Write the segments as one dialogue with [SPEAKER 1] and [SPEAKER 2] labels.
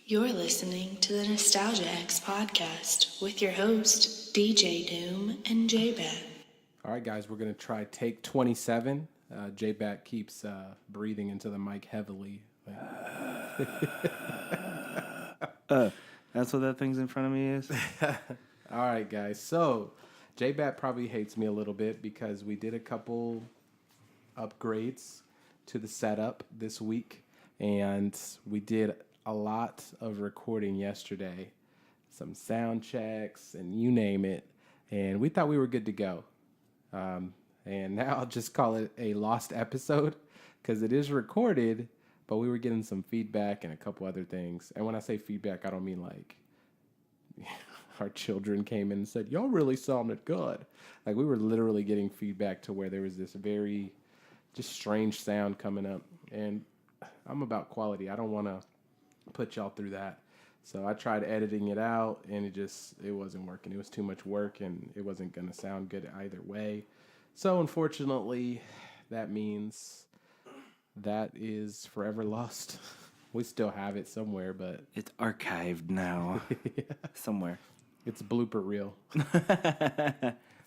[SPEAKER 1] You're listening to the Nostalgia X podcast with your host, DJ Doom and J-Bat.
[SPEAKER 2] All right, guys, we're going to try take 27. J-Bat keeps breathing into the mic heavily.
[SPEAKER 3] That's what that thing's in front of me is?
[SPEAKER 2] All right, guys. So, J-Bat probably hates me a little bit because we did a couple upgrades to the setup this week, and we did a lot of recording yesterday, some sound checks, and you name it, and we thought we were good to go. And now I'll just call it a lost episode because it is recorded, but we were getting some feedback and a couple other things. And when I say feedback, I don't mean like our children came in and said, y'all really sounded good. Like we were literally getting feedback to where there was this very just strange sound coming up. And I'm about quality. I don't want to put y'all through that. So I tried editing it out and it wasn't working. It was too much work and it wasn't going to sound good either way. So unfortunately, that means that is forever lost. We still have it somewhere, but
[SPEAKER 3] It's archived now. Somewhere.
[SPEAKER 2] it's blooper reel. If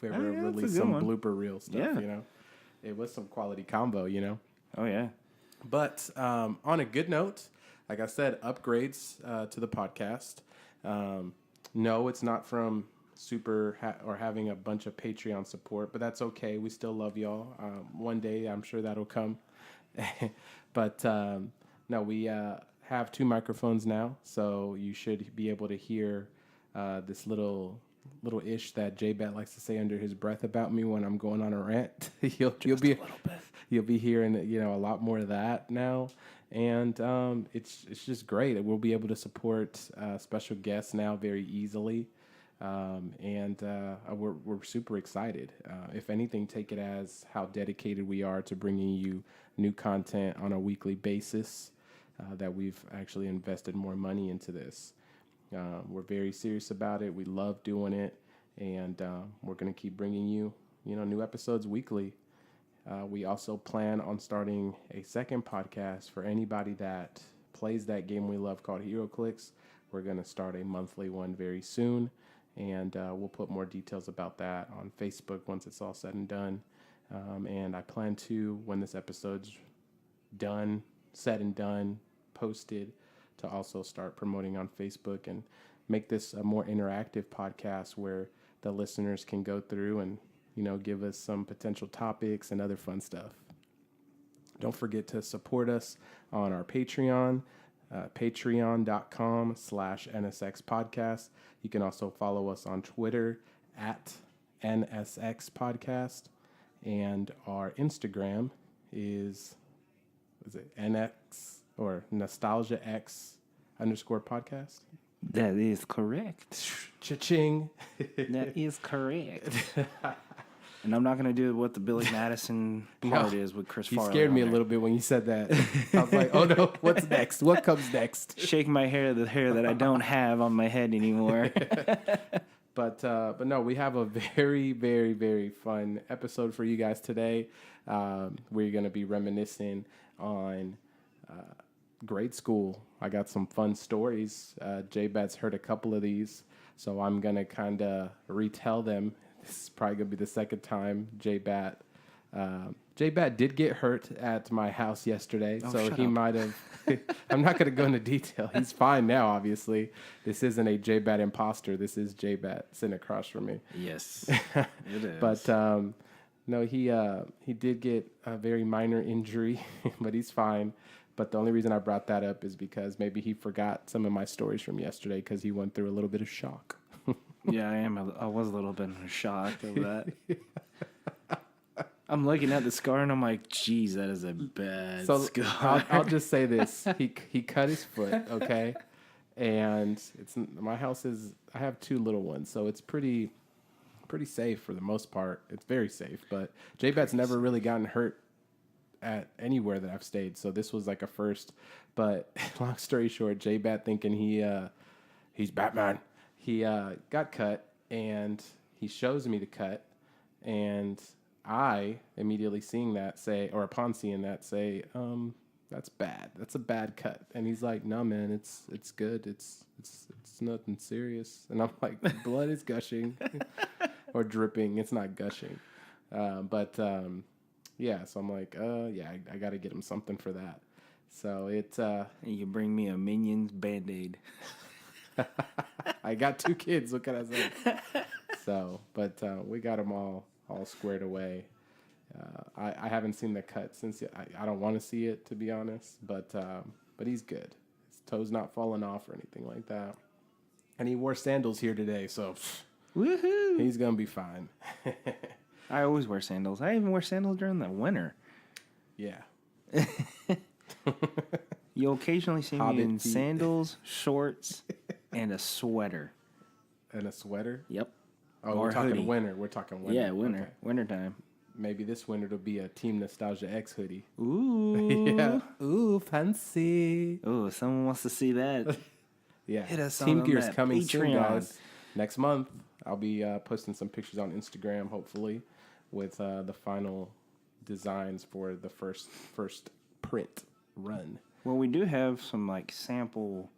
[SPEAKER 2] we ever release some blooper reel stuff, It was some quality combo,
[SPEAKER 3] Oh, yeah.
[SPEAKER 2] But on a good note, like I said, upgrades to the podcast. No, it's not from or having a bunch of Patreon support, but that's okay. We still love y'all. One day, I'm sure that'll come. But no, we have 2 microphones now, so you should be able to hear this little ish that J-Bat likes to say under his breath about me when I'm going on a rant. You'll be hearing a lot more of that now, and it's just great. We'll be able to support special guests now very easily, and we're super excited. If anything, take it as how dedicated we are to bringing you new content on a weekly basis. That we've actually invested more money into this. We're very serious about it. We love doing it, and we're going to keep bringing you, new episodes weekly. We also plan on starting a second podcast for anybody that plays that game we love called HeroClix. We're going to start a monthly one very soon, and we'll put more details about that on Facebook once it's all said and done. And I plan to, when this episode's done, said and done, posted, to also start promoting on Facebook and make this a more interactive podcast where the listeners can go through and, give us some potential topics and other fun stuff. Don't forget to support us on our Patreon, patreon.com/NSX podcast. You can also follow us on Twitter at NSX podcast. And our Instagram is it NX or Nostalgia X _podcast?
[SPEAKER 3] That is correct.
[SPEAKER 2] Cha-ching.
[SPEAKER 3] That is correct. And I'm not going to do what the Billy Madison part is with Chris Farley.
[SPEAKER 2] You scared me a little bit when you said that. I was like, oh no, what's next? What comes next?
[SPEAKER 3] Shake my hair, the hair that I don't have on my head anymore.
[SPEAKER 2] But no, we have a very, very, very fun episode for you guys today. We're going to be reminiscing on grade school. I got some fun stories. J-Bat's heard a couple of these, so I'm going to kind of retell them. This is probably going to be the second time J-Bat did get hurt at my house yesterday, so he might have. I'm not going to go into detail. He's fine now, obviously. This isn't a J-Bat imposter. This is J-Bat sitting across from me.
[SPEAKER 3] Yes, it is.
[SPEAKER 2] But no, he did get a very minor injury, but he's fine. But the only reason I brought that up is because maybe he forgot some of my stories from yesterday because he went through a little bit of shock.
[SPEAKER 3] Yeah, I was a little bit in shock of that. I'm looking at the scar and I'm like, geez, that is a bad scar.
[SPEAKER 2] I'll just say this. He cut his foot, okay? And my house I have 2 little ones, so it's pretty safe for the most part. It's very safe, but J-Bat's never really gotten hurt at anywhere that I've stayed, so this was like a first. But long story short, J-Bat thinking he's Batman. He got cut, and he shows me the cut, and I immediately upon seeing that say, that's bad. That's a bad cut. And he's like, no, man, it's good. It's nothing serious. And I'm like, blood is gushing or dripping. It's not gushing. Yeah, so I'm like, yeah, I got to get him something for that. So
[SPEAKER 3] You can bring me a Minions Band-Aid.
[SPEAKER 2] I got 2 kids. What can I say? So, but we got them all squared away. I haven't seen the cut since I don't want to see it, to be honest. But he's good. His toe's not falling off or anything like that. And he wore sandals here today, so
[SPEAKER 3] Woohoo!
[SPEAKER 2] he's gonna be fine.
[SPEAKER 3] I always wear sandals. I even wear sandals during the winter.
[SPEAKER 2] Yeah.
[SPEAKER 3] You'll occasionally see me
[SPEAKER 2] Hobbit
[SPEAKER 3] in
[SPEAKER 2] feet.
[SPEAKER 3] sandals, shorts, and a sweater.
[SPEAKER 2] And a sweater?
[SPEAKER 3] Yep.
[SPEAKER 2] Oh,
[SPEAKER 3] Or
[SPEAKER 2] we're talking
[SPEAKER 3] hoodie.
[SPEAKER 2] winter. We're talking winter.
[SPEAKER 3] Yeah, winter.
[SPEAKER 2] Okay.
[SPEAKER 3] Wintertime.
[SPEAKER 2] Maybe this winter it'll be a Team Nostalgia X hoodie.
[SPEAKER 3] Ooh.
[SPEAKER 2] Yeah. Ooh, fancy.
[SPEAKER 3] Ooh, someone wants to see that.
[SPEAKER 2] Yeah.
[SPEAKER 3] Hit us
[SPEAKER 2] Team
[SPEAKER 3] on
[SPEAKER 2] Gear's
[SPEAKER 3] that
[SPEAKER 2] coming soon,
[SPEAKER 3] Patreon.
[SPEAKER 2] guys. Next month, I'll be posting some pictures on Instagram, hopefully, with the final designs for the first print run.
[SPEAKER 3] Well, we do have some like sample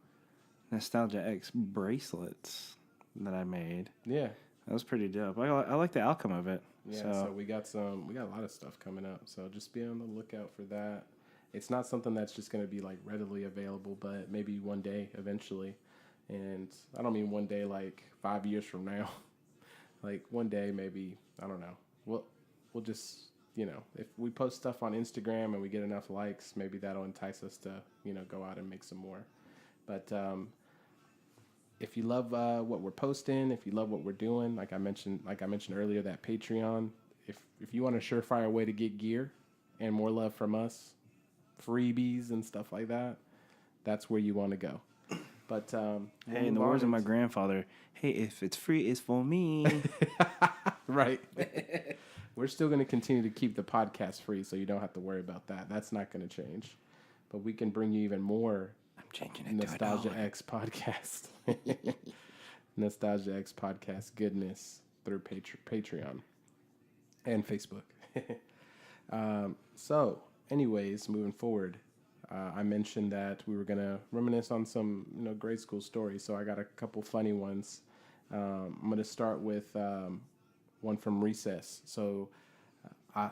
[SPEAKER 3] Nostalgia X bracelets that I made.
[SPEAKER 2] Yeah.
[SPEAKER 3] That was pretty dope. I like the outcome of it.
[SPEAKER 2] Yeah, so we got a lot of stuff coming up. So just be on the lookout for that. It's not something that's just going to be like readily available, but maybe one day eventually. And I don't mean one day like 5 years from now. Like one day maybe, I don't know. We'll just, if we post stuff on Instagram and we get enough likes, maybe that'll entice us to, go out and make some more. But if you love what we're posting, if you love what we're doing, like I mentioned earlier, that Patreon, if you want a surefire way to get gear and more love from us, freebies and stuff like that, that's where you want to go. But
[SPEAKER 3] hey, in the words of my grandfather, hey, if it's free, it's for me.
[SPEAKER 2] Right. We're still going to continue to keep the podcast free, so you don't have to worry about that. That's not going to change. But we can bring you even more
[SPEAKER 3] I'm changing it
[SPEAKER 2] Nostalgia
[SPEAKER 3] to $1.
[SPEAKER 2] X podcast. Nostalgia X podcast goodness through Patreon and Facebook. So, anyways, moving forward, I mentioned that we were going to reminisce on some grade school stories. So I got a couple funny ones. I'm going to start with one from Recess. So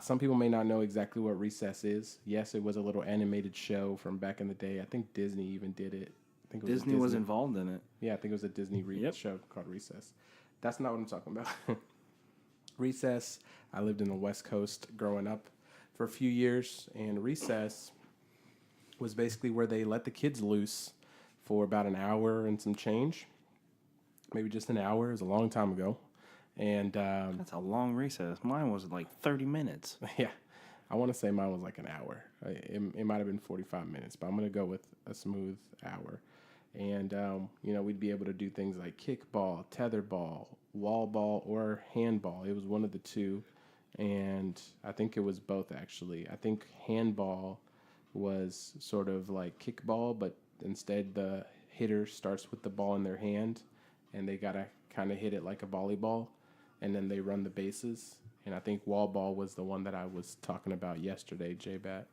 [SPEAKER 2] some people may not know exactly what Recess is. Yes, it was a little animated show from back in the day. I think Disney even did it. I think it was
[SPEAKER 3] Disney was involved in it.
[SPEAKER 2] Yeah, I think it was a Disney show called Recess. That's not what I'm talking about. Recess, I lived in the West Coast growing up for a few years, and Recess was basically where they let the kids loose for about an hour and some change. Maybe just an hour. It was a long time ago. And
[SPEAKER 3] That's a long recess. Mine was like 30 minutes.
[SPEAKER 2] yeah, I want to say mine was like an hour. It might have been 45 minutes, but I'm going to go with a smooth hour. And, we'd be able to do things like kickball, tetherball, wall ball, or handball. It was one of the two. And I think it was both, actually. I think handball was sort of like kickball, but instead the hitter starts with the ball in their hand, and they got to kind of hit it like a volleyball, and then they run the bases. And I think wall ball was the one that I was talking about yesterday, J-Bat,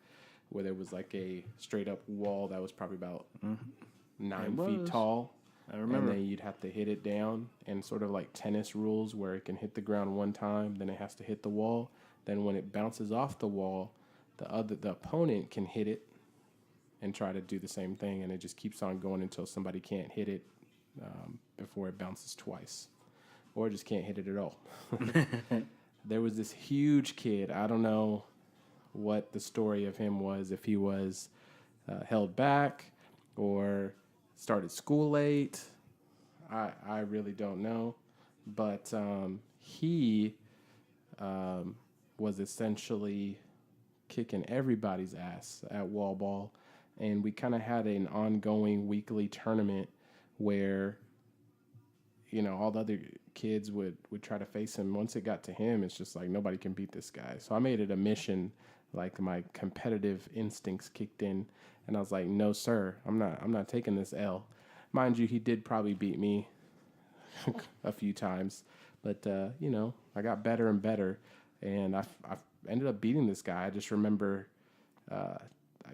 [SPEAKER 2] where there was like a straight up wall that was probably about 9 feet tall.
[SPEAKER 3] I remember.
[SPEAKER 2] And then you'd have to hit it down, and sort of like tennis rules where it can hit the ground one time, then it has to hit the wall. Then when it bounces off the wall, the opponent can hit it and try to do the same thing, and it just keeps on going until somebody can't hit it before it bounces twice, or just can't hit it at all. There was this huge kid. I don't know what the story of him was, if he was held back or started school late. I really don't know. But he was essentially kicking everybody's ass at wall ball. And we kind of had an ongoing weekly tournament where, all the other kids would try to face him. Once it got to him, it's just like, nobody can beat this guy. So I made it a mission, like my competitive instincts kicked in. And I was like, no, sir, I'm not taking this L. Mind you, he did probably beat me a few times. But, I got better and better. And I ended up beating this guy. I just remember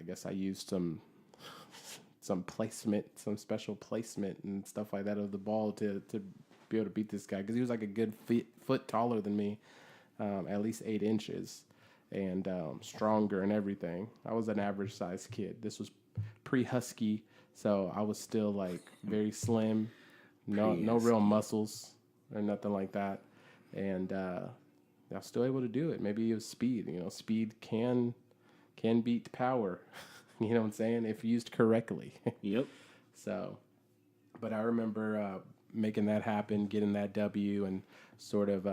[SPEAKER 2] I guess I used some placement, some special placement and stuff like that of the ball to be able to beat this guy, because he was like a good foot taller than me, at least 8 inches, and stronger and everything. I was an average sized kid. This was pre-husky, so I was still like very slim, no real muscles or nothing like that, and I was still able to do it. Maybe it was speed. Speed can beat power. You know what I'm saying? If used correctly.
[SPEAKER 3] Yep.
[SPEAKER 2] So, but I remember making that happen, getting that W, and sort of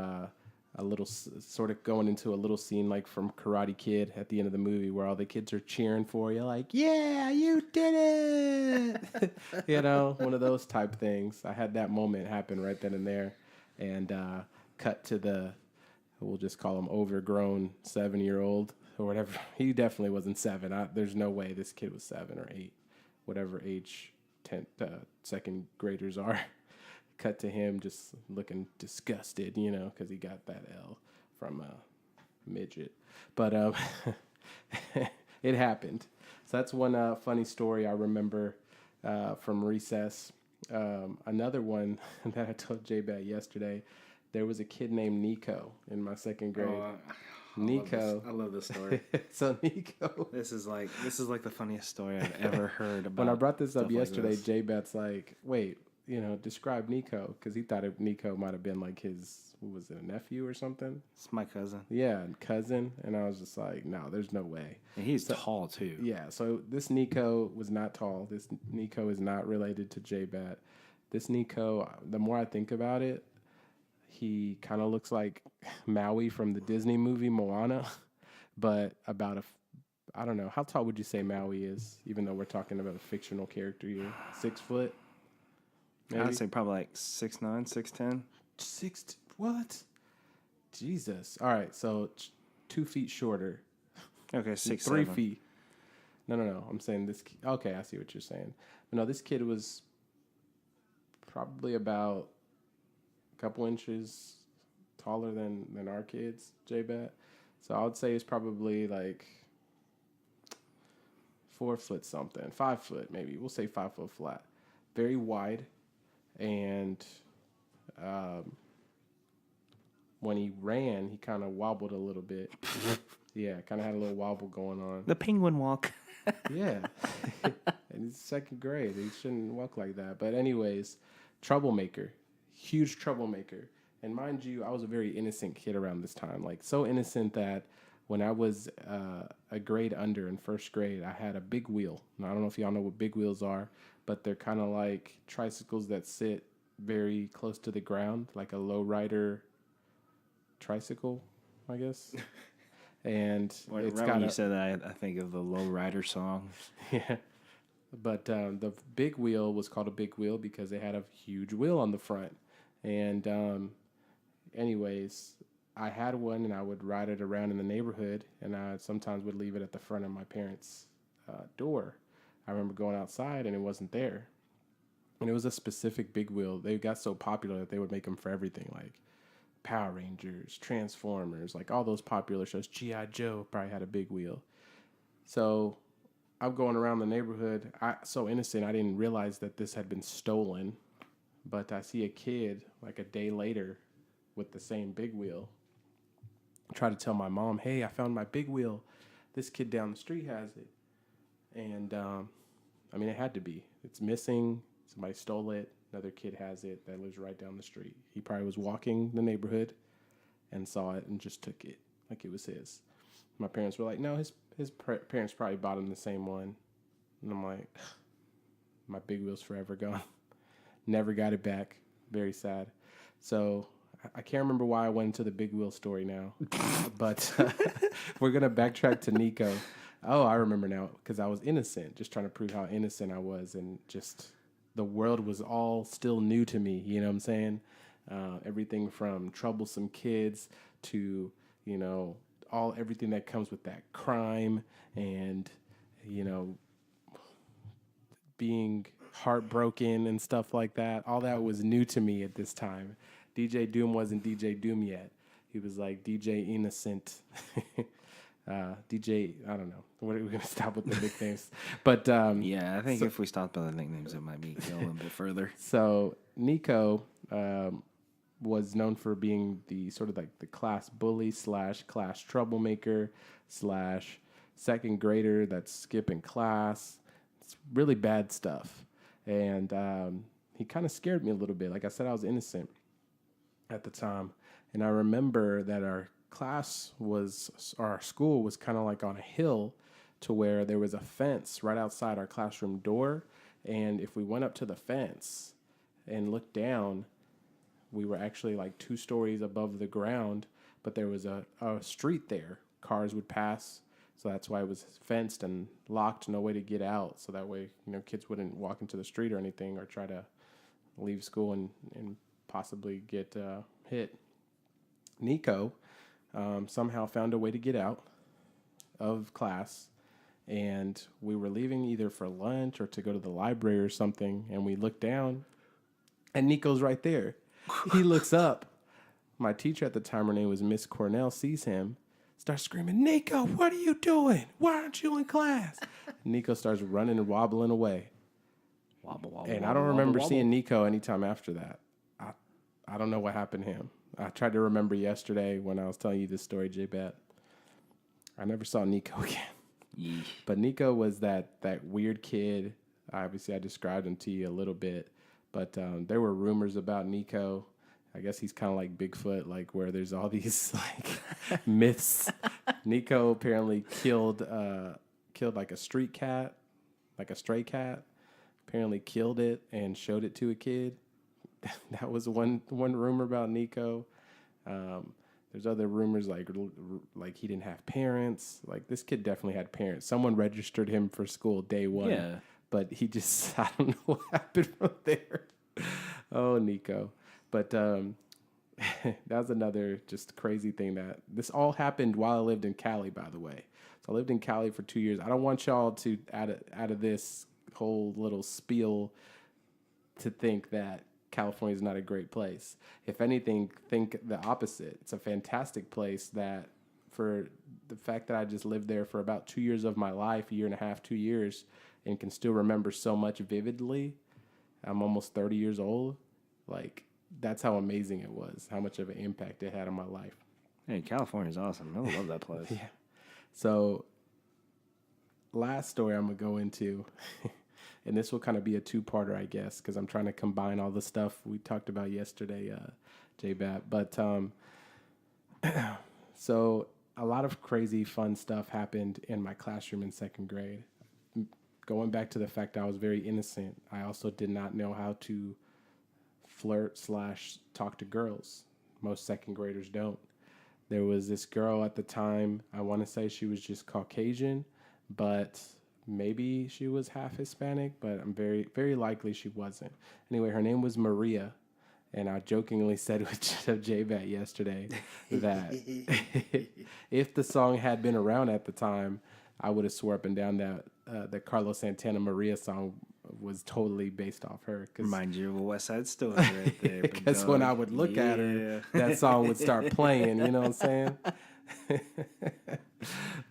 [SPEAKER 2] going into a little scene like from Karate Kid at the end of the movie, where all the kids are cheering for you, like, "Yeah, you did it!" One of those type things. I had that moment happen right then and there, and cut to we'll just call him overgrown 7-year-old or whatever. He definitely wasn't 7. There's no way this kid was 7 or 8, whatever age second graders are. Cut to him just looking disgusted, because he got that L from midget. But it happened. So that's one funny story I remember from recess. Another one that I told J-Bat yesterday. There was a kid named Nico in my 2nd grade. Nico.
[SPEAKER 3] I love this story.
[SPEAKER 2] So Nico.
[SPEAKER 3] This is like the funniest story I've ever heard about.
[SPEAKER 2] When I brought this up yesterday,
[SPEAKER 3] like
[SPEAKER 2] J-Bat's like, wait, describe Nico, because he thought Nico might have been like his, what was it, a nephew or something?
[SPEAKER 3] It's my cousin.
[SPEAKER 2] Yeah, cousin. And I was just like, no, there's no way.
[SPEAKER 3] And he's tall too.
[SPEAKER 2] Yeah, so this Nico was not tall. This Nico is not related to J-Bat. This Nico, the more I think about it, he kind of looks like Maui from the Disney movie Moana, but about I don't know, how tall would you say Maui is, even though we're talking about a fictional character here? 6 foot? Maybe?
[SPEAKER 3] I'd say probably like 6'9", 6'10".
[SPEAKER 2] What? Jesus. All right, so 2 feet shorter.
[SPEAKER 3] Okay, 6'3".
[SPEAKER 2] 3 feet. No. I'm saying this. Okay, I see what you're saying. But no, this kid was probably about a couple inches taller than our kids, J-Bat. So I would say it's probably like 4 foot something, 5 foot maybe. We'll say 5 foot flat. Very wide, and when he ran, he kind of wobbled a little bit. Yeah, kind of had a little wobble going on.
[SPEAKER 3] The penguin walk.
[SPEAKER 2] Yeah. And he's 2nd grade. He shouldn't walk like that. But anyways, troublemaker. Huge troublemaker. And mind you, I was a very innocent kid around this time. Like, so innocent that when I was a grade under in 1st grade, I had a big wheel. Now, I don't know if y'all know what big wheels are, but they're kind of like tricycles that sit very close to the ground, like a lowrider tricycle, I guess. And it's got.
[SPEAKER 3] When you said that, I think of the Lowrider song.
[SPEAKER 2] Yeah, but the big wheel was called a big wheel because it had a huge wheel on the front. And anyways, I had one, and I would ride it around in the neighborhood, and I sometimes would leave it at the front of my parents' door. I remember going outside, and it wasn't there. And it was a specific big wheel. They got so popular that they would make them for everything, like Power Rangers, Transformers, like all those popular shows. G.I. Joe probably had a big wheel. So I'm going around the neighborhood. So innocent, I didn't realize that this had been stolen. But I see a kid like a day later with the same big wheel. I try to tell my mom, hey, I found my big wheel. This kid down the street has it. And I mean, it had to be. It's missing. Somebody stole it. Another kid has it that lives right down the street. He probably was walking the neighborhood and saw it and just took it like it was his. My parents were like, no, his parents probably bought him the same one. And I'm like, my big wheel's forever gone. Never got it back. Very sad. So I can't remember why I went into the big wheel story now. But we're going to backtrack to Nico. Oh, I remember now, because I was innocent, just trying to prove how innocent I was, and just the world was all still new to me, you know what I'm saying? Everything from troublesome kids to, everything that comes with that crime and, being heartbroken and stuff like that. All that was new to me at this time. DJ Doom wasn't DJ Doom yet. He was like DJ Innocent. DJ, I don't know. What are we going to stop with the nicknames? But
[SPEAKER 3] Yeah, I think if we stopped by the nicknames, it might be going a bit further.
[SPEAKER 2] so Nico was known for being the sort of like the class bully / class troublemaker / second grader that's skipping class. It's really bad stuff. And he kind of scared me a little bit. Like I said, I was innocent at the time. And I remember that our school was kind of like on a hill to where there was a fence right outside our classroom door. And if we went up to the fence and looked down, we were actually like 2 stories above the ground, but there was a street there. Cars would pass. So that's why it was fenced and locked, no way to get out. So that way, kids wouldn't walk into the street or anything or try to leave school and possibly get hit. Nico somehow found a way to get out of class, and we were leaving either for lunch or to go to the library or something, and we looked down, and Nico's right there. He looks up. My teacher at the time, her name was Miss Cornell, sees him, starts screaming, "Nico, what are you doing? Why aren't you in class?" Nico starts running and wobbling away.
[SPEAKER 3] Wobble, wobble,
[SPEAKER 2] And
[SPEAKER 3] wobble,
[SPEAKER 2] I don't remember
[SPEAKER 3] wobble,
[SPEAKER 2] seeing Nico anytime after that. I don't know what happened to him. I tried to remember yesterday when I was telling you this story, J-Bet. I never saw Nico again.
[SPEAKER 3] Yeesh.
[SPEAKER 2] But Nico was that weird kid. Obviously, I described him to you a little bit. But there were rumors about Nico. I guess he's kind of like Bigfoot, like where there's all these like myths. Nico apparently killed like a street cat, like a stray cat. Apparently killed it and showed it to a kid. That was one rumor about Nico. There's other rumors like he didn't have parents. Like this kid definitely had parents. Someone registered him for school day one.
[SPEAKER 3] Yeah.
[SPEAKER 2] But he just, I don't know what happened from there. Oh, Nico. But that was another just crazy thing that this all happened while I lived in Cali, by the way. So I lived in Cali for 2 years. I don't want y'all to, out of this whole little spiel, to think that California is not a great place. If anything, think the opposite. It's a fantastic place that for the fact that I just lived there for about 2 years of my life, 1.5 years, 2 years, and can still remember so much vividly. I'm almost 30 years old. Like, that's how amazing it was, how much of an impact it had on my life.
[SPEAKER 3] Hey, California's awesome. I love that place.
[SPEAKER 2] Yeah. So, last story I'm going to go into, and this will kind of be a 2-parter, I guess, because I'm trying to combine all the stuff we talked about yesterday, J-Bat. But, so a lot of crazy, fun stuff happened in my classroom in 2nd grade. Going back to the fact I was very innocent, I also did not know how to flirt / talk to girls. Most 2nd graders don't. There was this girl at the time, I want to say she was just Caucasian, but maybe she was half Hispanic, but I'm very, very likely she wasn't. Anyway, her name was Maria, and I jokingly said with J-Bat yesterday that if the song had been around at the time, I would have swore up and down that the Carlos Santana Maria song was totally based off her.
[SPEAKER 3] Remind you of a West Side Story right there.
[SPEAKER 2] Because when I would look at her, that song would start playing, you know what I'm saying?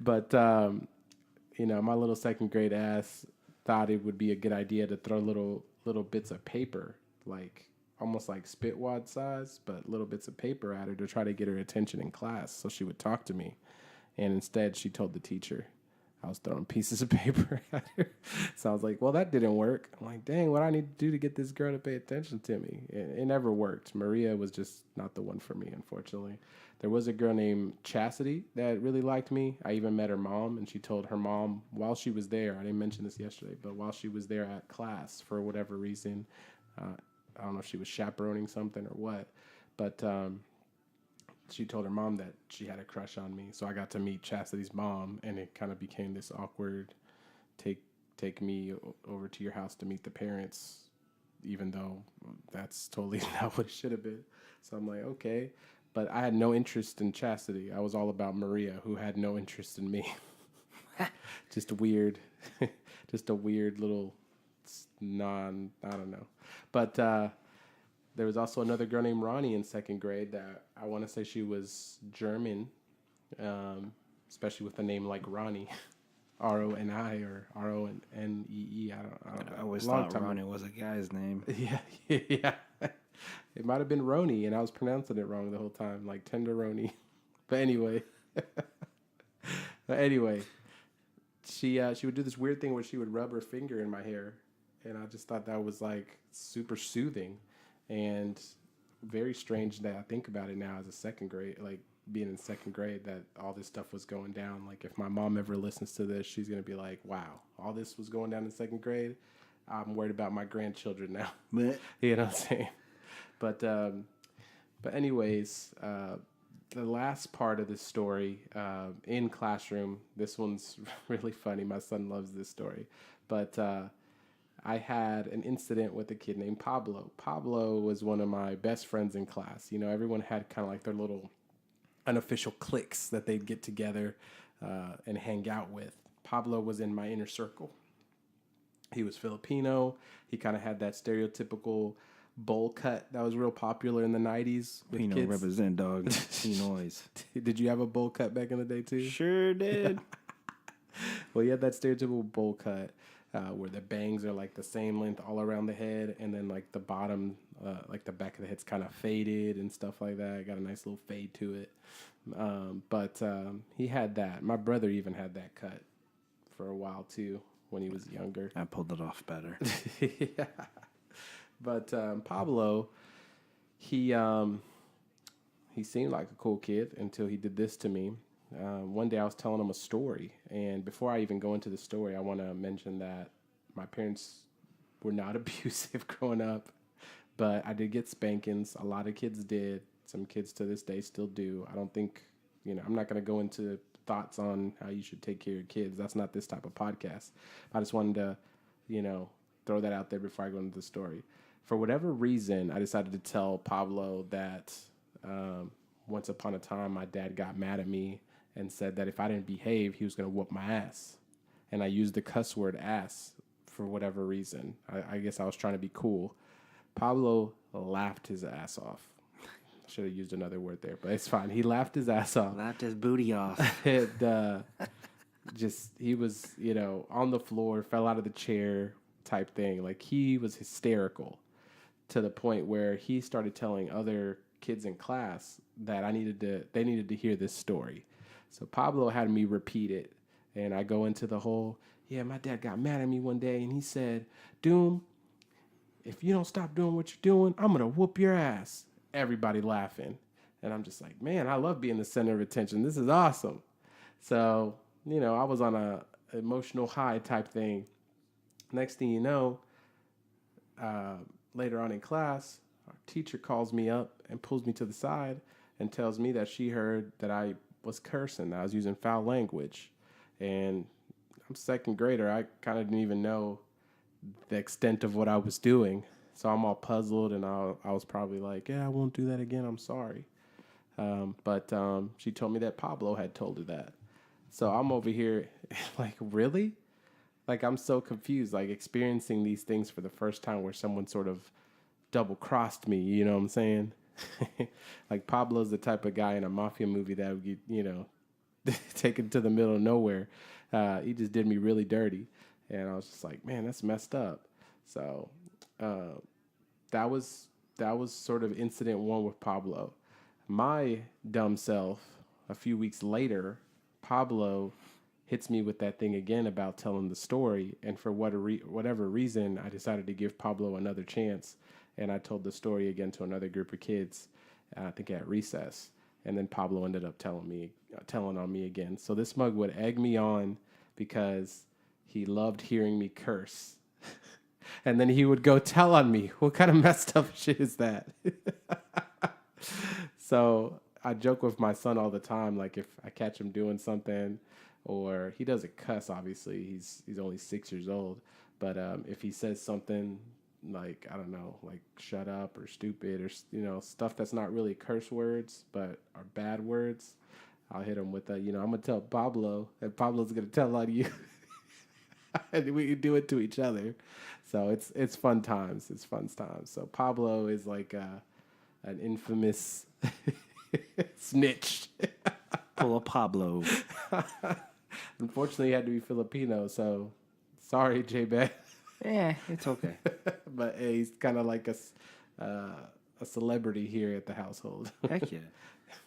[SPEAKER 2] But, my little 2nd grade ass thought it would be a good idea to throw little bits of paper, like almost like spit wad size, but little bits of paper at her to try to get her attention in class so she would talk to me. And instead, she told the teacher I was throwing pieces of paper at her. So I was like, well, that didn't work. I'm like, dang, what do I need to do to get this girl to pay attention to me? It never worked. Maria was just not the one for me, unfortunately. There was a girl named Chastity that really liked me. I even met her mom, and she told her mom while she was there, I didn't mention this yesterday, but while she was there at class for whatever reason, I don't know if she was chaperoning something or what, but she told her mom that she had a crush on me. So I got to meet Chastity's mom, and it kind of became this awkward take me over to your house to meet the parents, even though that's totally not what it should have been. So I'm like, okay. But I had no interest in Chastity. I was all about Maria, who had no interest in me. Just a weird little I don't know. But there was also another girl named Ronnie in 2nd grade that I want to say she was German. especially with a name like Ronnie, Roni or Ronee.
[SPEAKER 3] I always
[SPEAKER 2] Long
[SPEAKER 3] thought
[SPEAKER 2] time
[SPEAKER 3] Ronnie was a guy's name.
[SPEAKER 2] Yeah, yeah. It might have been Roni, and I was pronouncing it wrong the whole time, like tenderoni. But anyway, she would do this weird thing where she would rub her finger in my hair, and I just thought that was like super soothing, and very strange that I think about it now as a second grade, like being in second grade, that all this stuff was going down. Like if my mom ever listens to this, she's gonna be like, "Wow, all this was going down in second grade." I'm worried about my grandchildren now.
[SPEAKER 3] Meh.
[SPEAKER 2] You know what I'm saying? But anyways, the last part of this story in classroom. This one's really funny. My son loves this story, but I had an incident with a kid named Pablo. Pablo was one of my best friends in class. You know, everyone had kind of like their little unofficial cliques that they'd get together and hang out with. Pablo was in my inner circle. He was Filipino. He kind of had that stereotypical bowl cut that was real popular in the 90s with
[SPEAKER 3] Pino
[SPEAKER 2] kids.
[SPEAKER 3] represent, dog. Pinoys.
[SPEAKER 2] Did you have a bowl cut back in the day too?
[SPEAKER 3] Sure did.
[SPEAKER 2] Well, he had that stereotypical bowl cut where the bangs are like the same length all around the head, and then like the bottom, like the back of the head's kind of faded and stuff like that. Got a nice little fade to it. But he had that. My brother even had that cut for a while too when he was younger.
[SPEAKER 3] I pulled it off better.
[SPEAKER 2] Yeah. But Pablo, he seemed like a cool kid until he did this to me. One day I was telling him a story, and before I even go into the story, I want to mention that my parents were not abusive growing up, but I did get spankings. A lot of kids did. Some kids to this day still do. I don't think, I'm not going to go into thoughts on how you should take care of your kids. That's not this type of podcast. I just wanted to, throw that out there before I go into the story. For whatever reason, I decided to tell Pablo that once upon a time, my dad got mad at me and said that if I didn't behave, he was going to whoop my ass. And I used the cuss word ass for whatever reason. I guess I was trying to be cool. Pablo laughed his ass off. Should have used another word there, but it's fine. He laughed his ass off.
[SPEAKER 3] Laughed his booty off.
[SPEAKER 2] And he was, on the floor, fell out of the chair type thing. Like he was hysterical to the point where he started telling other kids in class that they needed to hear this story. So Pablo had me repeat it, and I go into the whole, my dad got mad at me one day, and he said, Doom, if you don't stop doing what you're doing, I'm going to whoop your ass. Everybody laughing. And I'm just like, man, I love being the center of attention. This is awesome. So, I was on a emotional high type thing. Next thing you know, later on in class, our teacher calls me up and pulls me to the side and tells me that she heard that I was cursing. I was using foul language. And I'm second grader. I kind of didn't even know the extent of what I was doing. So I'm all puzzled, and I was probably like, I won't do that again. I'm sorry. But she told me that Pablo had told her that. So I'm over here like, really? Like, I'm so confused, like experiencing these things for the first time where someone sort of double-crossed me, you know what I'm saying? Like, Pablo's the type of guy in a mafia movie that would get, taken to the middle of nowhere. He just did me really dirty. And I was just like, man, that's messed up. So that was sort of incident one with Pablo. My dumb self, a few weeks later, Pablo hits me with that thing again about telling the story. And for whatever reason, I decided to give Pablo another chance. And I told the story again to another group of kids, I think at recess. And then Pablo ended up telling on me again. So this mug would egg me on because he loved hearing me curse. And then he would go tell on me. What kind of messed up shit is that? So I joke with my son all the time, like if I catch him doing something, or he doesn't cuss, obviously. He's only 6 years old. But if he says something like, I don't know, like shut up or stupid or, stuff that's not really curse words, but are bad words, I'll hit him with I'm going to tell Pablo, and Pablo's going to tell on you. And we do it to each other. So it's fun times. It's fun times. So Pablo is like an infamous snitch.
[SPEAKER 3] Full of Pablo.
[SPEAKER 2] Unfortunately, he had to be Filipino, so sorry, J-Bet.
[SPEAKER 3] It's okay.
[SPEAKER 2] But hey, he's kind of like a celebrity here at the household.
[SPEAKER 3] Heck yeah.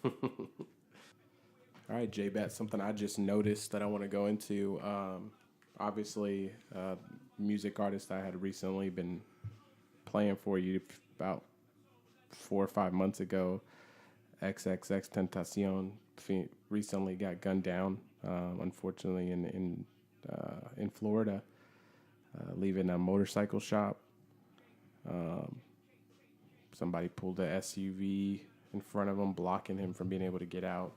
[SPEAKER 2] All right, J-Bet, something I just noticed that I want to go into. Obviously, music artist I had recently been playing for you about 4 or 5 months ago. XXX Tentacion recently got gunned down, unfortunately, in Florida, leaving a motorcycle shop. Somebody pulled a SUV in front of him, blocking him from being able to get out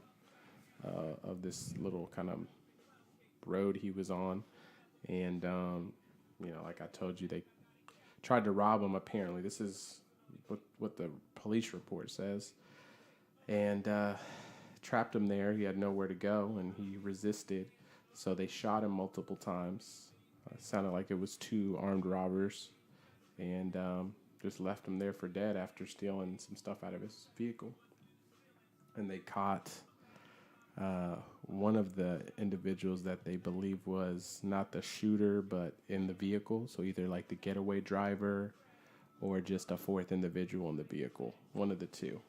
[SPEAKER 2] of this little kind of road he was on. And, like I told you, they tried to rob him, apparently. This is what the police report says. And trapped him there. He had nowhere to go, and he resisted. So they shot him multiple times. It sounded like it was 2 armed robbers. And just left him there for dead after stealing some stuff out of his vehicle. And they caught one of the individuals that they believe was not the shooter, but in the vehicle. So either like the getaway driver or just a 4th individual in the vehicle. One of the two.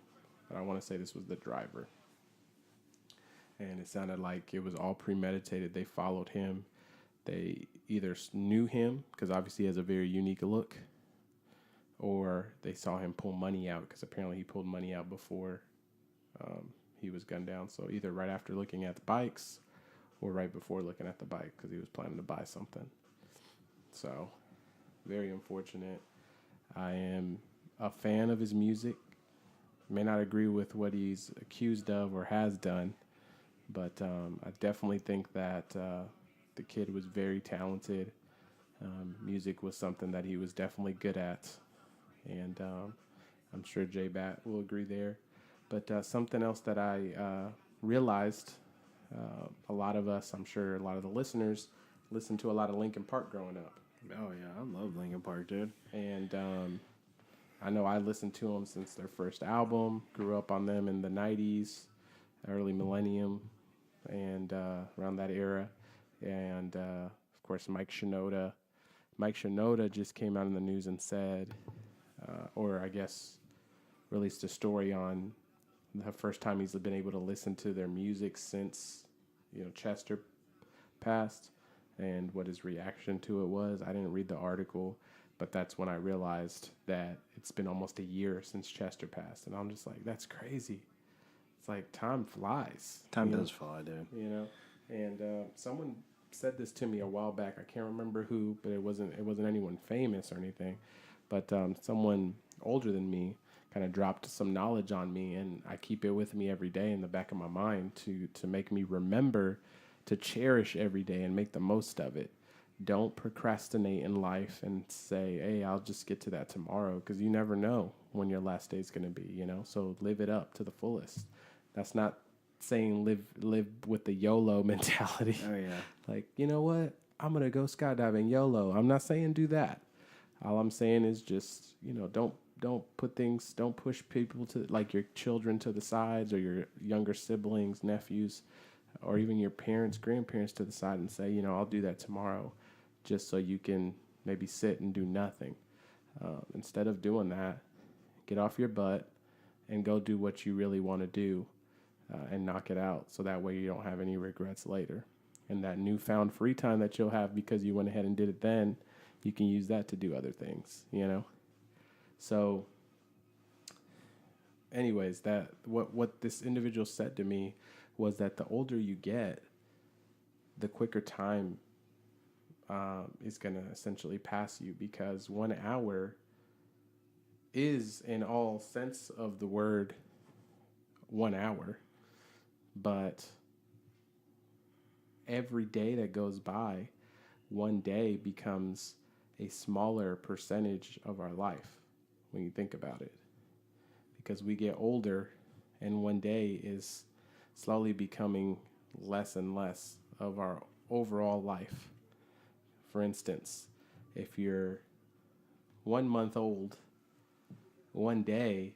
[SPEAKER 2] But I want to say this was the driver. And it sounded like it was all premeditated. They followed him. They either knew him, because obviously he has a very unique look, or they saw him pull money out, because apparently he pulled money out before he was gunned down. So either right after looking at the bikes or right before looking at the bike, because he was planning to buy something. So very unfortunate. I am a fan of his music. May not agree with what he's accused of or has done, but I definitely think that the kid was very talented. Music was something that he was definitely good at, and I'm sure J-Bat will agree there. But something else that I realized, a lot of us, I'm sure a lot of the listeners, listened to a lot of Linkin Park growing up.
[SPEAKER 3] Oh, yeah. I love Linkin Park, dude.
[SPEAKER 2] And I know I listened to them since their first album, grew up on them in the 90s, early millennium, and around that era. And, of course, Mike Shinoda. Mike Shinoda just came out in the news and said, or I guess released a story on the first time he's been able to listen to their music since, Chester passed, and what his reaction to it was. I didn't read the article, but that's when I realized that it's been almost a year since Chester passed. And I'm just like, that's crazy. It's like time flies.
[SPEAKER 3] Time does fly, dude.
[SPEAKER 2] And someone said this to me a while back. I can't remember who, but it wasn't anyone famous or anything. But someone older than me kind of dropped some knowledge on me, and I keep it with me every day in the back of my mind to make me remember to cherish every day and make the most of it. Don't procrastinate in life and say, hey, I'll just get to that tomorrow, because you never know when your last day is going to be, So live it up to the fullest. That's not saying live with the YOLO mentality.
[SPEAKER 3] Oh, yeah.
[SPEAKER 2] Like, you know what? I'm going to go skydiving YOLO. I'm not saying do that. All I'm saying is just, don't push people to, like, your children to the sides, or your younger siblings, nephews, or even your parents, grandparents to the side and say, I'll do that tomorrow, just so you can maybe sit and do nothing. Instead of doing that, get off your butt and go do what you really want to do, and knock it out, so that way you don't have any regrets later. And that newfound free time that you'll have because you went ahead and did it then, you can use that to do other things, So anyways, that what this individual said to me was that the older you get, the quicker time is going to essentially pass you, because 1 hour is, in all sense of the word, 1 hour. But every day that goes by, one day becomes a smaller percentage of our life when you think about it. Because we get older, and one day is slowly becoming less and less of our overall life. For instance, if you're 1 month old, one day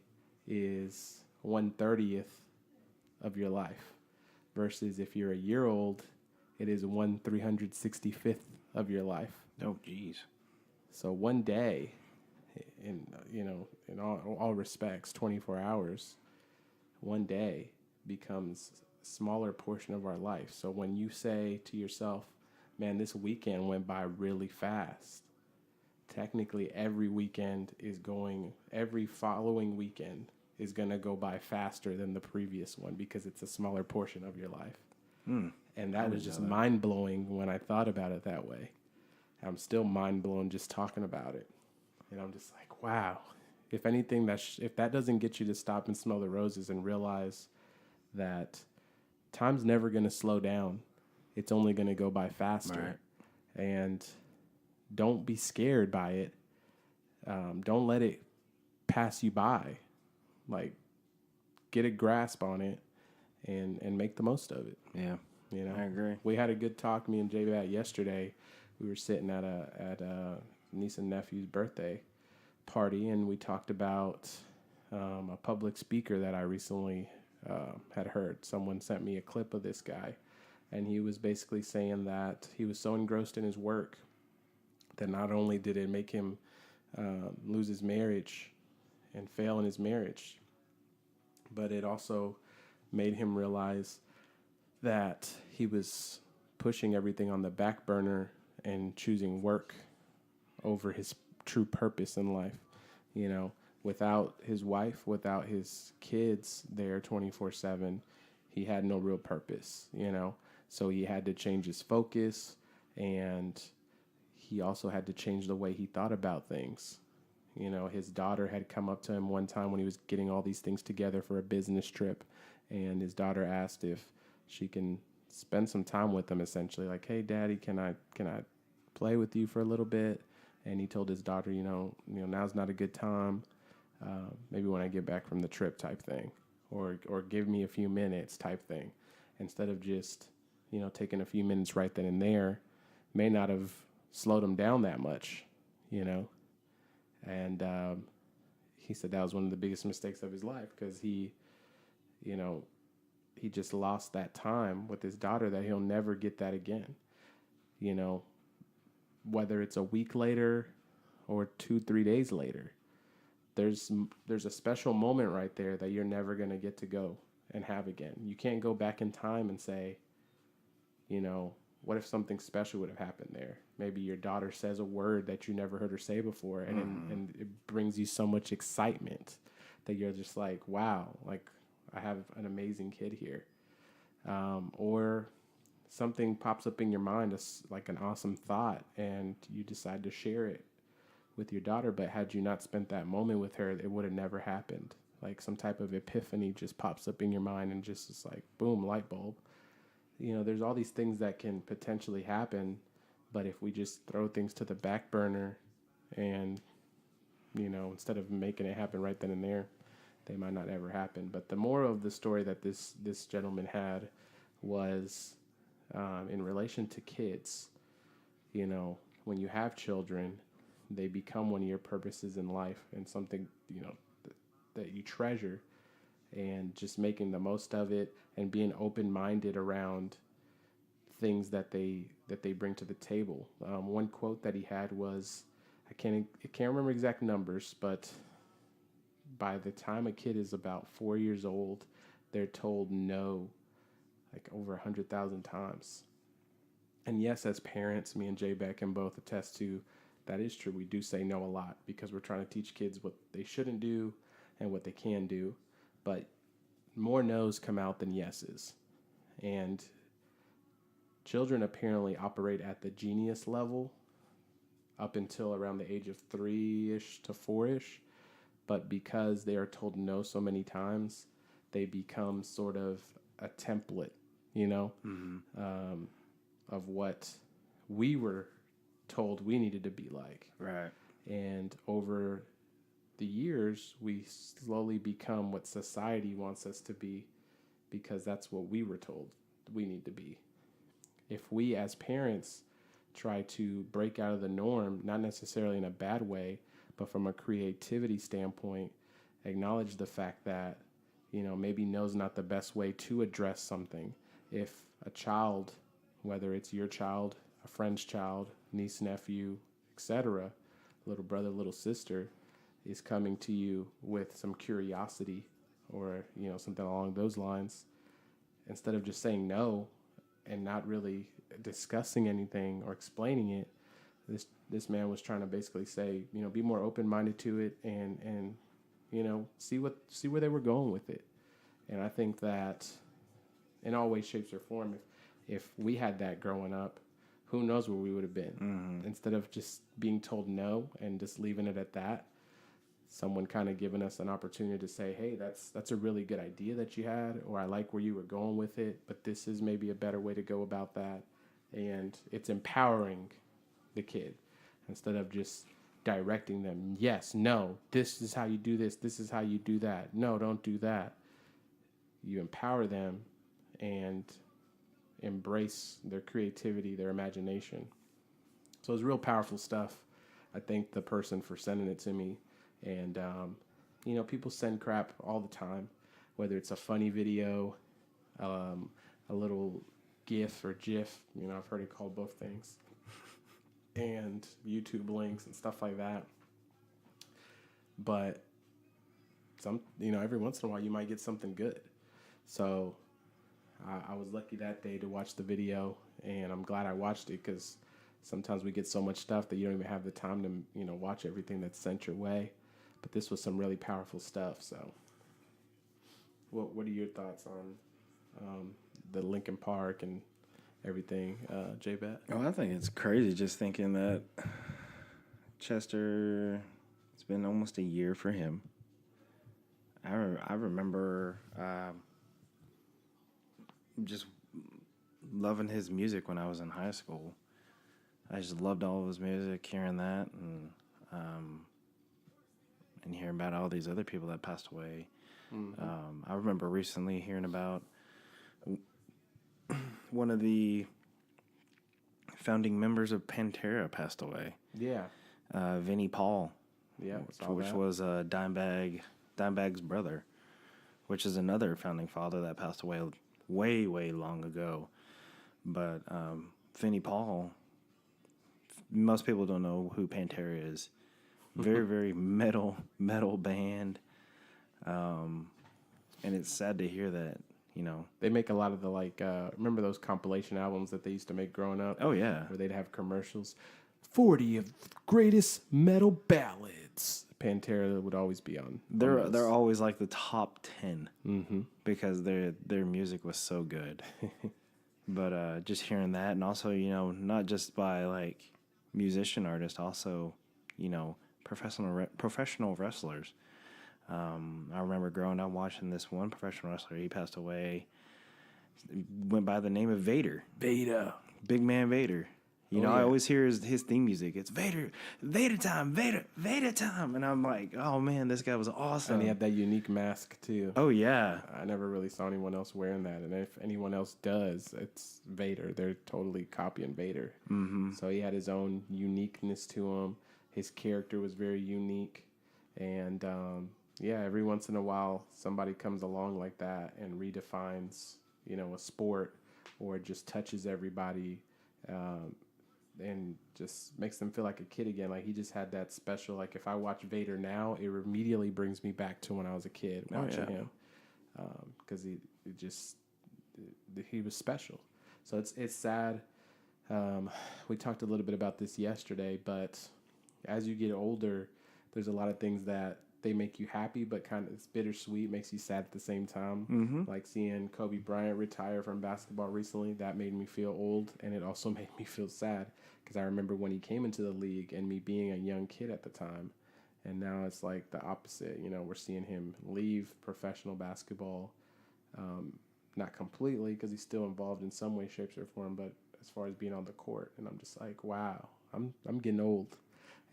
[SPEAKER 2] is 1/30th of your life. versus if you're a year old, it is 1/365th of your life.
[SPEAKER 3] Oh, geez.
[SPEAKER 2] So one day, in all respects, 24 hours, one day becomes a smaller portion of our life. So when you say to yourself, man, this weekend went by really fast, technically every following weekend is going to go by faster than the previous one because it's a smaller portion of your life. And that was just mind blowing when I thought about it that way. I'm still mind blown just talking about it. And I'm just like, wow. If anything, if that doesn't get you to stop and smell the roses and realize that time's never going to slow down, it's only going to go by faster. Right. And don't be scared by it. Don't let it pass you by. Like, get a grasp on it and make the most of it.
[SPEAKER 3] Yeah, I agree.
[SPEAKER 2] We had a good talk, me and J-Bat, yesterday. We were sitting at a niece and nephew's birthday party, and we talked about a public speaker that I recently had heard. Someone sent me a clip of this guy, and he was basically saying that he was so engrossed in his work that not only did it make him lose his marriage and fail in his marriage, but it also made him realize that he was pushing everything on the back burner and choosing work over his true purpose in life. Without his wife, without his kids there 24/7, he had no real purpose, So he had to change his focus, and he also had to change the way he thought about things. His daughter had come up to him one time when he was getting all these things together for a business trip, and his daughter asked if she can spend some time with him, essentially, like, hey, Daddy, can I play with you for a little bit? And he told his daughter, now's not a good time. Maybe when I get back from the trip, type thing, or give me a few minutes, type thing, instead of just taking a few minutes right then and there. May not have slowed him down that much, And he said that was one of the biggest mistakes of his life, because he just lost that time with his daughter that he'll never get that again. Whether it's a week later or 2-3 days later, there's a special moment right there that you're never going to get to go and have again. You can't go back in time and say, what if something special would have happened there? Maybe your daughter says a word that you never heard her say before, and it brings you so much excitement that you're just like, wow, like, I have an amazing kid here. Or something pops up in your mind, like an awesome thought, and you decide to share it with your daughter. But had you not spent that moment with her, it would have never happened. Like, some type of epiphany just pops up in your mind, and just is like, boom, light bulb. There's all these things that can potentially happen, but if we just throw things to the back burner and, instead of making it happen right then and there, they might not ever happen. But the moral of the story that this gentleman had was in relation to kids. When you have children, they become one of your purposes in life, and something, that you treasure, and just making the most of it and being open-minded around things that they bring to the table. One quote that he had was, I can't remember exact numbers, but by the time a kid is about 4 years old, they're told no like over 100,000 times. And yes, as parents, me and J-Beck can both attest to that is true. We do say no a lot because we're trying to teach kids what they shouldn't do and what they can do. But more no's come out than yeses. And children apparently operate at the genius level up until around the age of 3-ish to 4-ish. But because they are told no so many times, they become sort of a template, of what we were told we needed to be like.
[SPEAKER 3] Right.
[SPEAKER 2] And over the years, we slowly become what society wants us to be because that's what we were told we need to be. If we as parents try to break out of the norm, not necessarily in a bad way, but from a creativity standpoint, acknowledge the fact that, maybe no's not the best way to address something, if a child, whether it's your child, a friend's child, niece, nephew, etc., little brother, little sister, is coming to you with some curiosity or, something along those lines, instead of just saying no and not really discussing anything or explaining it, this man was trying to basically say, be more open-minded to it and see where they were going with it. And I think that in all ways, shapes, or form, if we had that growing up, who knows where we would have been. Mm-hmm. Instead of just being told no and just leaving it at that, someone kind of giving us an opportunity to say, hey, that's a really good idea that you had, or I like where you were going with it, but this is maybe a better way to go about that. And it's empowering the kid instead of just directing them. Yes, no, this is how you do this. This is how you do that. No, don't do that. You empower them and embrace their creativity, their imagination. So it's real powerful stuff. I thank the person for sending it to me. And, people send crap all the time, whether it's a funny video, a little GIF or GIF, I've heard it called both things, and YouTube links and stuff like that. But every once in a while you might get something good. So I was lucky that day to watch the video, and I'm glad I watched it, because sometimes we get so much stuff that you don't even have the time to, watch everything that's sent your way. But this was some really powerful stuff. So what are your thoughts on the Linkin Park and everything, J-Bet?
[SPEAKER 3] Oh, I think it's crazy just thinking that Chester, it's been almost a year for him. I remember just loving his music when I was in high school. I just loved all of his music, hearing that, and hearing about all these other people that passed away. Mm-hmm. I remember recently hearing about one of the founding members of Pantera passed away.
[SPEAKER 2] Yeah.
[SPEAKER 3] Vinnie Paul.
[SPEAKER 2] Yeah,
[SPEAKER 3] which was Dimebag's brother, which is another founding father that passed away way, way long ago. But Vinnie Paul, most people don't know who Pantera is. Very, very metal band. And it's sad to hear that,
[SPEAKER 2] They make a lot of the, remember those compilation albums that they used to make growing up?
[SPEAKER 3] Oh, yeah.
[SPEAKER 2] Where they'd have commercials. 40 of the greatest metal ballads. Pantera would always be on.
[SPEAKER 3] They're always like the top 10.
[SPEAKER 2] Mm-hmm.
[SPEAKER 3] Because their music was so good. But just hearing that, and also, not just by, musician artists, also, professional wrestlers. I remember growing up watching this one professional wrestler. He passed away. Went by the name of Vader. Big man Vader. I always hear his theme music. It's Vader time, Vader time. And I'm like, oh, man, this guy was awesome.
[SPEAKER 2] And he had that unique mask, too.
[SPEAKER 3] Oh, yeah.
[SPEAKER 2] I never really saw anyone else wearing that. And if anyone else does, it's Vader. They're totally copying Vader.
[SPEAKER 3] Mm-hmm.
[SPEAKER 2] So he had his own uniqueness to him. His character was very unique. And, every once in a while, somebody comes along like that and redefines, a sport, or just touches everybody, and just makes them feel like a kid again. Like, he just had that special, if I watch Vader now, it immediately brings me back to when I was a kid watching him. Because he was special. So it's sad. We talked a little bit about this yesterday, but as you get older, there's a lot of things that they make you happy, but kind of it's bittersweet, makes you sad at the same time.
[SPEAKER 3] Mm-hmm.
[SPEAKER 2] Like seeing Kobe Bryant retire from basketball recently, that made me feel old, and it also made me feel sad, because I remember when he came into the league and me being a young kid at the time, and now it's like the opposite. We're seeing him leave professional basketball, not completely, because he's still involved in some way, shapes, or form, but as far as being on the court, and I'm just like, wow, I'm getting old.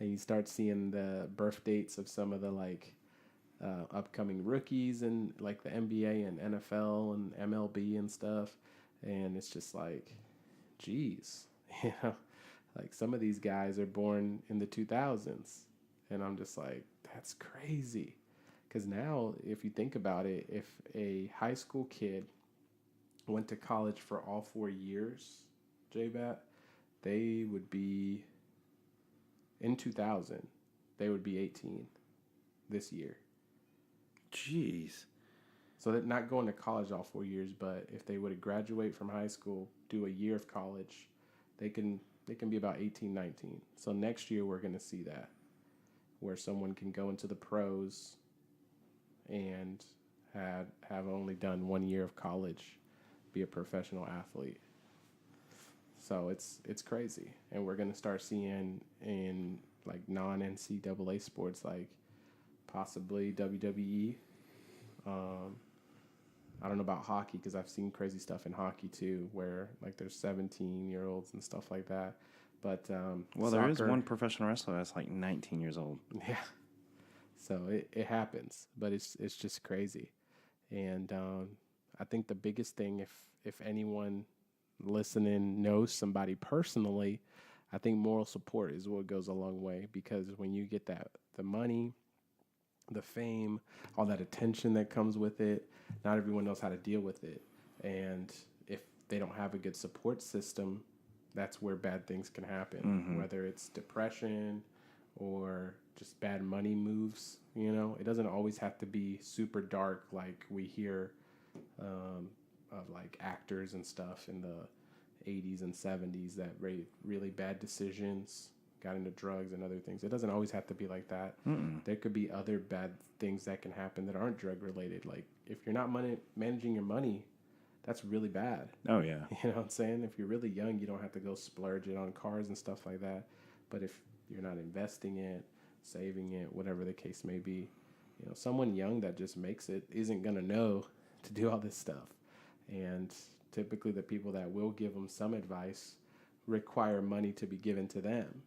[SPEAKER 2] And you start seeing the birth dates of some of the upcoming rookies in the NBA and NFL and MLB and stuff. And it's just like, geez, some of these guys are born in the 2000s. And I'm just like, that's crazy. Because now, if you think about it, if a high school kid went to college for all 4 years, JBat, they would be, in 2000, they would be 18 this year.
[SPEAKER 3] Jeez.
[SPEAKER 2] So they're not going to college all 4 years, but if they would graduate from high school, do a year of college, they can be about 18, 19. So next year we're going to see that, where someone can go into the pros and have only done 1 year of college, be a professional athlete. So it's crazy, and we're going to start seeing in like non-NCAA sports, like possibly WWE. I don't know about hockey because I've seen crazy stuff in hockey too, where like there's 17-year-olds and stuff like that. But
[SPEAKER 3] well, there is one professional wrestler that's like 19 years old.
[SPEAKER 2] Yeah, so it happens, but it's just crazy. And I think the biggest thing, if anyone listening knows somebody personally, I think moral support is what goes a long way, because when you get the money, the fame, all that attention that comes with it, not everyone knows how to deal with it. And if they don't have a good support system, that's where bad things can happen, whether it's depression or just bad money moves. It doesn't always have to be super dark like we hear of like actors and stuff in the 80s and 70s that made really bad decisions, got into drugs and other things. It doesn't always have to be like that. There could be other bad things that can happen that aren't drug related. Like if you're not managing your money, that's really bad.
[SPEAKER 3] Oh, yeah.
[SPEAKER 2] You know what I'm saying? If you're really young, you don't have to go splurge it on cars and stuff like that. But if you're not investing it, saving it, whatever the case may be, someone young that just makes it isn't going to know to do all this stuff. And typically the people that will give them some advice require money to be given to them.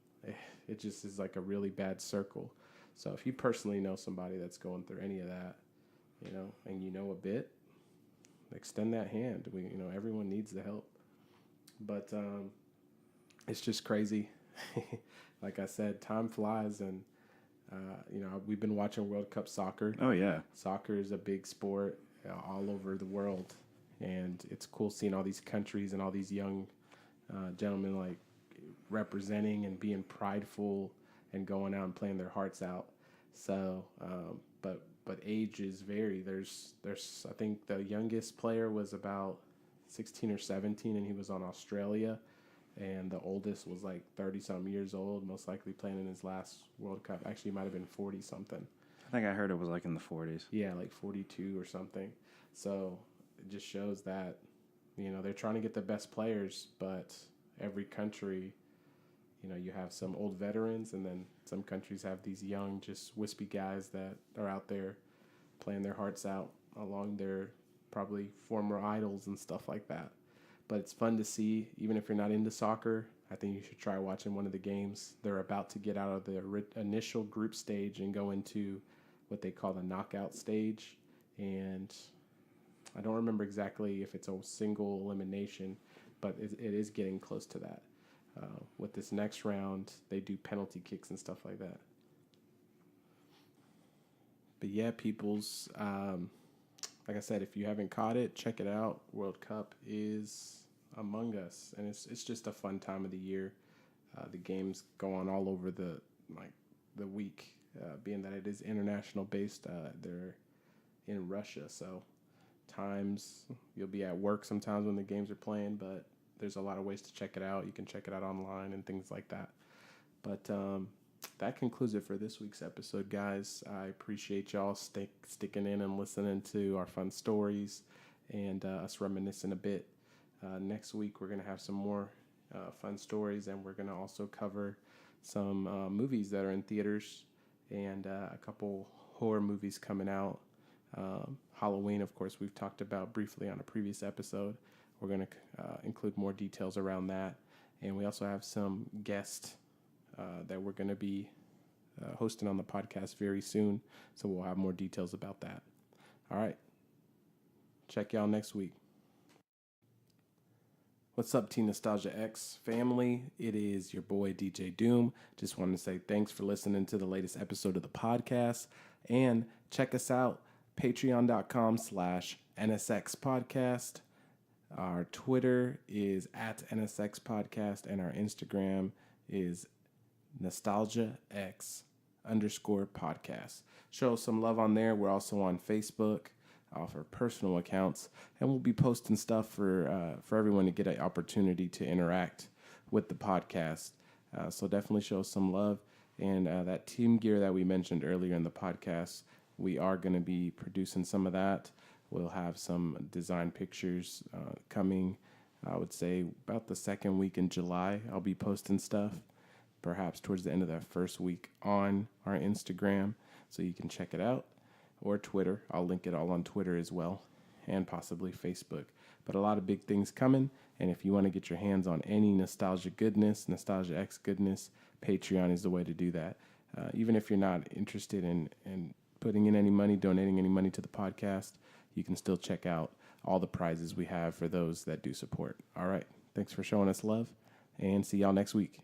[SPEAKER 2] It just is like a really bad circle. So if you personally know somebody that's going through any of that, and you know a bit, extend that hand. Everyone needs the help. But it's just crazy. Like I said, time flies, and we've been watching World Cup soccer.
[SPEAKER 3] Oh yeah,
[SPEAKER 2] soccer is a big sport all over the world, and it's cool seeing all these countries and all these young gentlemen like representing and being prideful and going out and playing their hearts out. So, but ages vary. There's I think the youngest player was about 16 or 17, and he was on Australia. And the oldest was like 30-something years old, most likely playing in his last World Cup. Actually, he might have been 40-something.
[SPEAKER 3] I think I heard it was like in the 40s.
[SPEAKER 2] Yeah, like 42 or something. So it just shows that, they're trying to get the best players, but every country, you have some old veterans, and then some countries have these young, just wispy guys that are out there playing their hearts out along their probably former idols and stuff like that. But it's fun to see, even if you're not into soccer. I think you should try watching one of the games. They're about to get out of the initial group stage and go into what they call the knockout stage. And I don't remember exactly if it's a single elimination, but it is getting close to that. With this next round, they do penalty kicks and stuff like that. But yeah, peoples, like I said, if you haven't caught it, check it out. World Cup is among us, and it's just a fun time of the year. The games go on all over the week, being that it is international based. They're in Russia, so times you'll be at work sometimes when the games are playing, but there's a lot of ways to check it out. You can check it out online and things like that. But that concludes it for this week's episode, guys. I appreciate y'all sticking in and listening to our fun stories and us reminiscing a bit. Next week, we're going to have some more fun stories, and we're going to also cover some movies that are in theaters and a couple horror movies coming out. Halloween, of course, we've talked about briefly on a previous episode. We're going to include more details around that. And we also have some guests that we're going to be hosting on the podcast very soon. So we'll have more details about that. All right. Check y'all next week. What's up, Teen Nostalgia X family? It is your boy, DJ Doom. Just wanted to say thanks for listening to the latest episode of the podcast. And check us out, patreon.com/NSX podcast. Our Twitter is at NSX Podcast, and our Instagram is nostalgiax_podcast. Show us some love on there. We're also on Facebook off our personal accounts, and we'll be posting stuff for everyone to get an opportunity to interact with the podcast. So definitely show us some love. And that team gear that we mentioned earlier in the podcast, we are going to be producing some of that. We'll have some design pictures coming, I would say, about the second week in July. I'll be posting stuff, perhaps towards the end of that first week on our Instagram, so you can check it out, or Twitter. I'll link it all on Twitter as well, and possibly Facebook. But a lot of big things coming, and if you want to get your hands on any nostalgia goodness, Nostalgia X goodness, Patreon is the way to do that. Even if you're not interested in putting in any money, donating any money to the podcast, you can still check out all the prizes we have for those that do support. All right. Thanks for showing us love, and see y'all next week.